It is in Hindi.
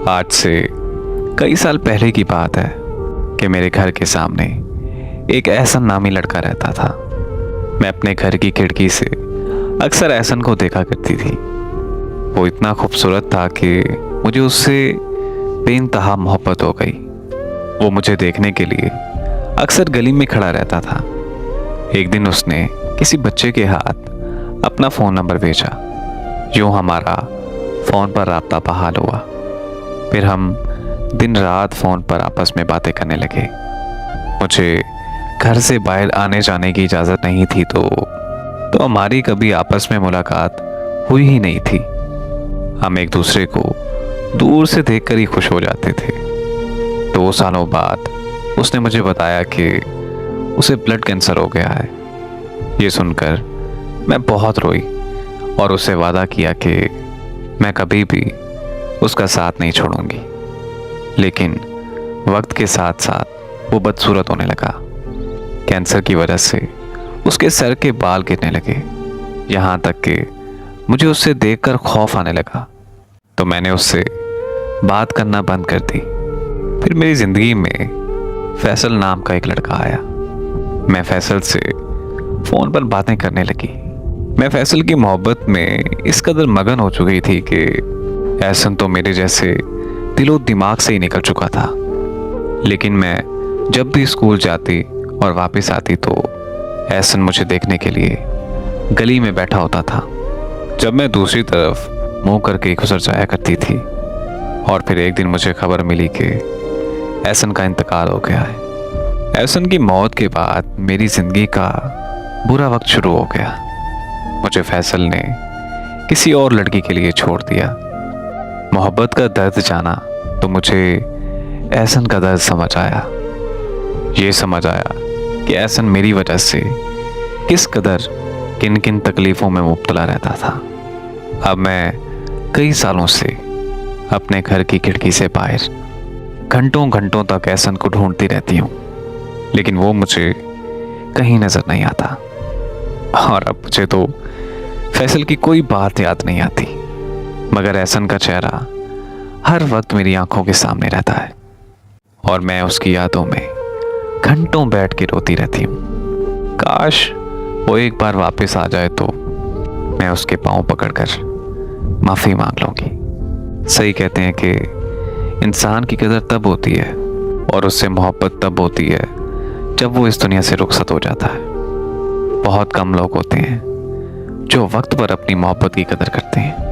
आज से कई साल पहले की बात है कि मेरे घर के सामने एक एहसन नामी लड़का रहता था। मैं अपने घर की खिड़की से अक्सर एहसन को देखा करती थी। वो इतना खूबसूरत था कि मुझे उससे बेइंतहा मोहब्बत हो गई। वो मुझे देखने के लिए अक्सर गली में खड़ा रहता था। एक दिन उसने किसी बच्चे के हाथ अपना फ़ोन नंबर भेजा। यूँ हमारा फ़ोन पर राब्ता बहाल हुआ। फिर हम दिन रात फ़ोन पर आपस में बातें करने लगे। मुझे घर से बाहर आने जाने की इजाज़त नहीं थी तो हमारी कभी आपस में मुलाकात हुई ही नहीं थी। हम एक दूसरे को दूर से देखकर ही खुश हो जाते थे। 2 सालों बाद उसने मुझे बताया कि उसे ब्लड कैंसर हो गया है। ये सुनकर मैं बहुत रोई और उससे वादा किया कि मैं कभी भी उसका साथ नहीं छोड़ूंगी। लेकिन वक्त के साथ साथ वो बदसूरत होने लगा। कैंसर की वजह से उसके सर के बाल गिरने लगे। यहाँ तक कि मुझे उससे देखकर खौफ आने लगा तो मैंने उससे बात करना बंद कर दी। फिर मेरी ज़िंदगी में फैसल नाम का एक लड़का आया। मैं फैसल से फ़ोन पर बातें करने लगी। मैं फैसल की मोहब्बत में इस कदर मगन हो चुकी थी कि एहसन तो मेरे जैसे दिलो दिमाग से ही निकल चुका था। लेकिन मैं जब भी स्कूल जाती और वापस आती तो एहसन मुझे देखने के लिए गली में बैठा होता था। जब मैं दूसरी तरफ मुंह करके गुजर जाया करती थी। और फिर एक दिन मुझे खबर मिली कि एहसन का इंतकाल हो गया है। एहसन की मौत के बाद मेरी ज़िंदगी का बुरा वक्त शुरू हो गया। मुझे फैसल ने किसी और लड़की के लिए छोड़ दिया। मोहब्बत का दर्द जाना तो मुझे एहसन का दर्द समझ आया। ये समझ आया कि एहसन मेरी वजह से किस कदर किन किन तकलीफ़ों में मुब्तला रहता था। अब मैं कई सालों से अपने घर की खिड़की से बाहर घंटों घंटों तक एहसन को ढूंढती रहती हूँ, लेकिन वो मुझे कहीं नज़र नहीं आता। और अब मुझे तो फैसल की कोई बात याद नहीं आती, मगर एहसन का चेहरा हर वक्त मेरी आंखों के सामने रहता है और मैं उसकी यादों में घंटों बैठ के रोती रहती हूँ। काश वो एक बार वापस आ जाए तो मैं उसके पाँव पकड़कर माफ़ी मांग लूँगी। सही कहते हैं कि इंसान की कदर तब होती है और उससे मोहब्बत तब होती है जब वो इस दुनिया से रुखसत हो जाता है। बहुत कम लोग होते हैं जो वक्त पर अपनी मोहब्बत की कदर करते हैं।